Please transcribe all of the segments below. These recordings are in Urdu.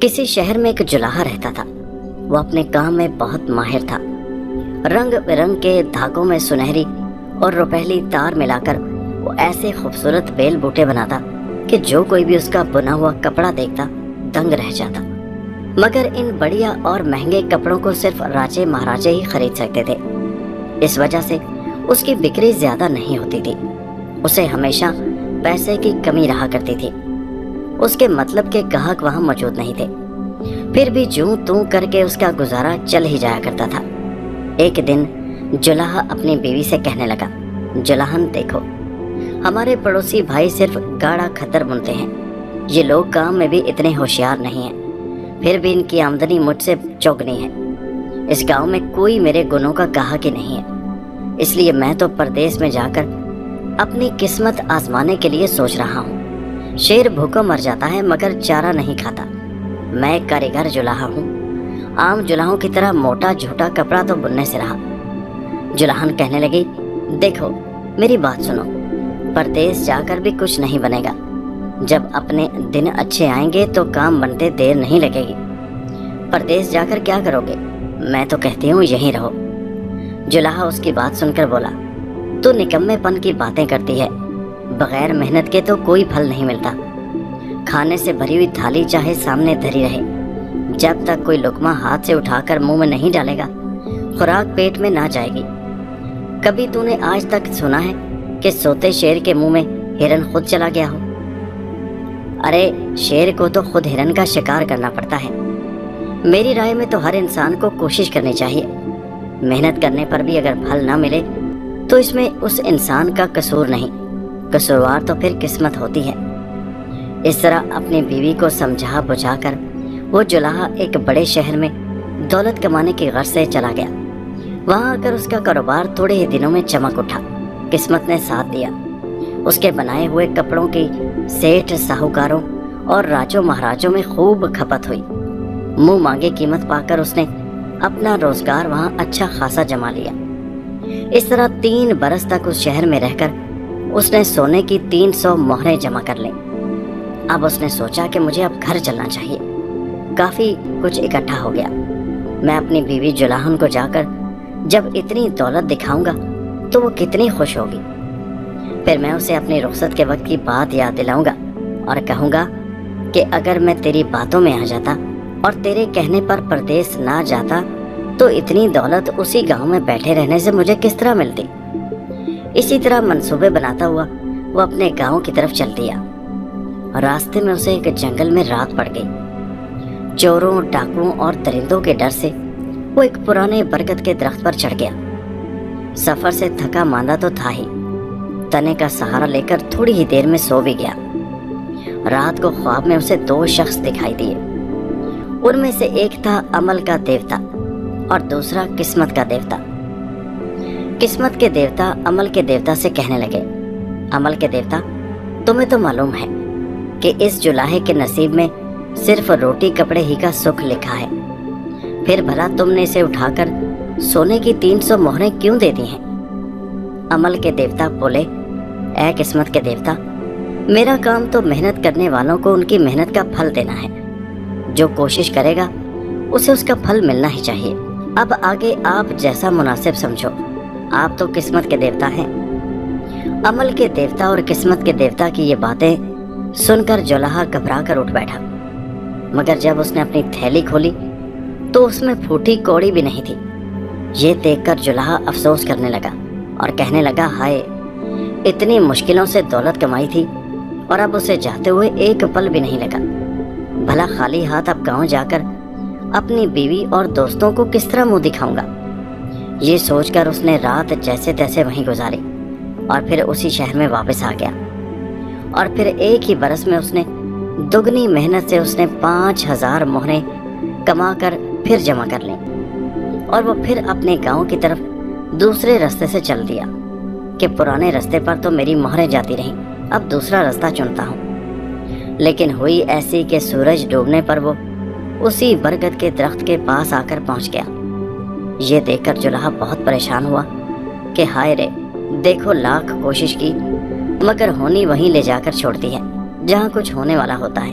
کسی شہر میں ایک جلاحہ رہتا تھا۔ وہ اپنے کام میں بہت ماہر تھا۔ رنگ برنگ کے دھاگوں میں سنہری اور روپہلی تار ملا کر وہ ایسے خوبصورت بیل بوٹے بناتا کہ جو کوئی بھی اس کا بنا ہوا کپڑا دیکھتا دنگ رہ جاتا۔ مگر ان بڑھیا اور مہنگے کپڑوں کو صرف راجے مہاراجے ہی خرید سکتے تھے۔ اس وجہ سے اس کی بکری زیادہ نہیں ہوتی تھی۔ اسے ہمیشہ پیسے کی کمی رہا کرتی تھی۔ اس کے مطلب کے گاہک وہاں موجود نہیں تھے، پھر بھی جوں توں کر کے اس کا گزارا چل ہی جایا کرتا تھا۔ ایک دن جلاحہ اپنی بیوی سے کہنے لگا، جلاحن دیکھو، ہمارے پڑوسی بھائی صرف گاڑا کھدر بنتے ہیں۔ یہ لوگ کام میں بھی اتنے ہوشیار نہیں ہیں، پھر بھی ان کی آمدنی مجھ سے چوگنی ہے۔ اس گاؤں میں کوئی میرے گنوں کا گاہک ہی نہیں ہے، اس لیے میں تو پردیس میں جا کر اپنی قسمت آزمانے کے لیے سوچ رہا ہوں۔ شیر بھوکا مر جاتا ہے مگر چارہ نہیں کھاتا۔ میں کاریگر جلاحہ ہوں، عام جلاحوں کی طرح موٹا جھوٹا کپڑا تو بننے سے رہا۔ جلاحن کہنے لگی، دیکھو میری بات سنو، پردیس جا کر بھی کچھ نہیں بنے گا۔ جب اپنے دن اچھے آئیں گے تو کام بنتے دیر نہیں لگے گی۔ پردیس جا کر کیا کرو گے؟ میں تو کہتی ہوں یہیں رہو۔ جلاحہ اس کی بات سن کر بولا، تو نکمے پن کی باتیں کرتی ہے، بغیر محنت کے تو کوئی پھل نہیں ملتا۔ کھانے سے بھری ہوئی تھالی چاہے سامنے دھری رہے، جب تک کوئی لقمہ ہاتھ سے اٹھا کر منہ میں نہیں ڈالے گا خوراک پیٹ میں نہ جائے گی۔ کبھی تو نے آج تک سنا ہے کہ سوتے شیر کے منہ میں ہرن خود چلا گیا ہو؟ ارے شیر کو تو خود ہرن کا شکار کرنا پڑتا ہے۔ میری رائے میں تو ہر انسان کو کوشش کرنی چاہیے۔ محنت کرنے پر بھی اگر پھل نہ ملے تو اس میں اس انسان کا قصور نہیں، قصوروار تو پھر قسمت ہوتی ہے۔ اس طرح اپنی بیوی کو سمجھا بجھا کر وہ جلاحہ ایک بڑے شہر میں دولت کمانے کی غرض سے چلا گیا۔ وہاں آ کر اس کا کاروبار تھوڑے ہی دنوں میں چمک اٹھا۔ قسمت نے ساتھ دیا۔ اس کے بنائے ہوئے کپڑوں کی سیٹھ ساہوکاروں اور راجوں مہاراجوں میں خوب کھپت ہوئی۔ منہ مانگے قیمت پا کر اس نے اپنا روزگار وہاں اچھا خاصا جما لیا۔ اس طرح 3 برس تک اس شہر میں رہ کر اس نے سونے کی 300 مہریں جمع کر لیں۔ اب اس نے سوچا کہ مجھے اب گھر چلنا چاہیے۔ کافی کچھ اکٹھا ہو گیا۔ میں اپنی بیوی جلاحن کو جا کر جب اتنی دولت دکھاؤں گا تو وہ کتنی خوش ہوگی۔ پھر میں اسے اپنی رخصت کے وقت کی بات یاد دلاؤں گا اور کہوں گا کہ اگر میں تیری باتوں میں آ جاتا اور تیرے کہنے پر پردیس نہ جاتا تو اتنی دولت اسی گاؤں میں بیٹھے رہنے سے مجھے کس طرح ملتی۔ اسی طرح منصوبے بناتا ہوا وہ اپنے گاؤں کی طرف چل دیا۔ راستے میں اسے ایک جنگل میں رات پڑ گئی۔ چوروں، ڈاکوؤں اور درندوں کے ڈر سے وہ ایک پرانے برگد کے درخت پر چڑھ گیا۔ سفر سے تھکا ماندہ تو تھا ہی، تنے کا سہارا لے کر تھوڑی ہی دیر میں سو بھی گیا۔ رات کو خواب میں اسے 2 شخص دکھائی دیے۔ ان میں سے ایک تھا عمل کا دیوتا اور دوسرا قسمت کا دیوتا۔ قسمت کے دیوتا عمل کے دیوتا سے کہنے لگے، عمل کے دیوتا، تمہیں تو معلوم ہے کہ اس جلاحے کے نصیب میں صرف روٹی کپڑے ہی کا سکھ لکھا ہے، پھر بھلا تم نے اسے اٹھا کر سونے کی 300 مہریں کیوں دے دی ہیں؟ عمل کے دیوتا بولے، اے قسمت کے دیوتا، میرا کام تو محنت کرنے والوں کو ان کی محنت کا پھل دینا ہے۔ جو کوشش کرے گا اسے اس کا پھل ملنا ہی چاہیے۔ اب آگے آپ جیسا مناسب سمجھو، آپ تو قسمت کے دیوتا ہیں۔ عمل کے دیوتا اور قسمت کے دیوتا کی یہ باتیں سن کر جلاحہ گھبرا کر اٹھ بیٹھا، مگر جب اس نے اپنی تھیلی کھولی تو اس میں پھوٹی کوڑی بھی نہیں تھی۔ یہ دیکھ کر جلاحہ افسوس کرنے لگا اور کہنے لگا، ہائے، اتنی مشکلوں سے دولت کمائی تھی اور اب اسے جاتے ہوئے ایک پل بھی نہیں لگا۔ بھلا خالی ہاتھ اب گاؤں جا کر اپنی بیوی اور دوستوں کو کس طرح منہ دکھاؤں گا؟ یہ سوچ کر اس نے رات جیسے تیسے وہیں گزاری اور پھر اسی شہر میں واپس آ گیا۔ اور پھر ایک ہی برس میں اس نے دگنی محنت سے اس نے 5000 مہریں کما کر پھر جمع کر لیں اور وہ پھر اپنے گاؤں کی طرف دوسرے راستے سے چل دیا کہ پرانے راستے پر تو میری مہریں جاتی رہیں، اب دوسرا راستہ چنتا ہوں۔ لیکن ہوئی ایسی کہ سورج ڈوبنے پر وہ اسی برگد کے درخت کے پاس آ کر پہنچ گیا۔ یہ دیکھ کر جلاحہ بہت پریشان ہوا کہ ہائے رے، دیکھو لاکھ کوشش کی مگر ہونی وہیں لے جا کر چھوڑتی ہے جہاں کچھ ہونے والا ہوتا ہے۔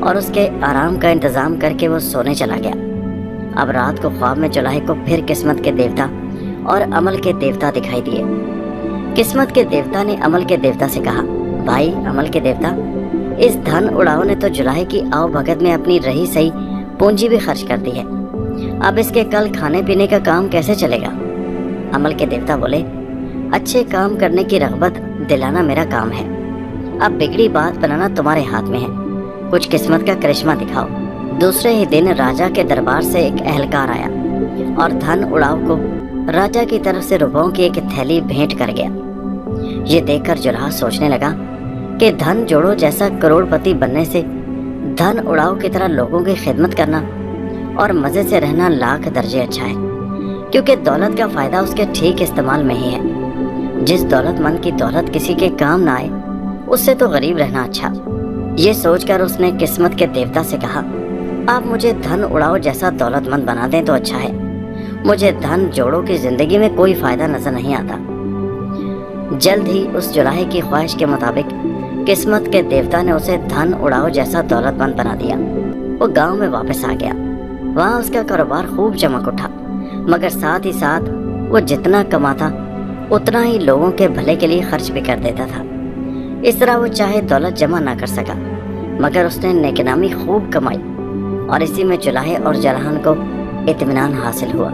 اور اس کے آرام کا انتظام کر کے وہ سونے چلا گیا۔ اب رات کو خواب میں جولاہے کو پھر قسمت کے دیوتا اور عمل کے دیوتا دکھائی دیے۔ قسمت کے دیوتا نے عمل کے دیوتا سے کہا، بھائی عمل کے دیوتا، اس دھن اڑاؤ نے تو جولاہے کی آؤ بھگت میں اپنی رہی سہی پونجی بھی خرچ کر دی ہے، اب اس کے کل کھانے پینے کا کام کیسے چلے گا؟ عمل کے دیوتا بولے، اچھے کام کرنے کی رغبت دلانا میرا کام ہے، اب بگڑی بات بنانا تمہارے ہاتھ میں ہے، کچھ قسمت کا کرشمہ دکھاؤ۔ دوسرے ہی دن راجا کے دربار سے ایک اہلکار آیا اور دھن اڑاؤ کو راجا کی طرف سے روپوں کی ایک تھیلی بھیٹ کر گیا۔ یہ دیکھ کر جولاہا سوچنے لگا کہ دھن جوڑو جیسا کروڑ پتی بننے سے دھن اڑاؤ کی طرح لوگوں کی خدمت کرنا اور مزے سے رہنا لاکھ درجے اچھا ہے، کیونکہ دولت کا فائدہ اس کے ٹھیک استعمال میں ہی ہے۔ جس دولت مند کی دولت کسی کے کام نہ آئے اس سے تو غریب رہنا اچھا۔ یہ سوچ کر اس نے قسمت کے دیوتا سے کہا، آپ مجھے دھن اڑاؤ جیسا دولت مند بنا دیں تو اچھا ہے، مجھے دھن جوڑوں کی زندگی میں کوئی فائدہ نظر نہیں آتا۔ جلد ہی اس جولاہے کی خواہش کے مطابق قسمت کے دیوتا نے اسے دھن اڑاؤ جیسا دولت مند بنا دیا۔ وہ گاؤں میں واپس آ گیا، وہاں اس کا کاروبار خوب چمک اٹھا، مگر ساتھ ہی ساتھ وہ جتنا کماتا اتنا ہی لوگوں کے بھلے کے لیے خرچ بھی کر دیتا تھا۔ اس طرح وہ چاہے دولت جمع نہ کر سکا، مگر اس نے نیک نامی خوب کمائی، اور اسی میں جولاہے اور جلہان کو اطمینان حاصل ہوا۔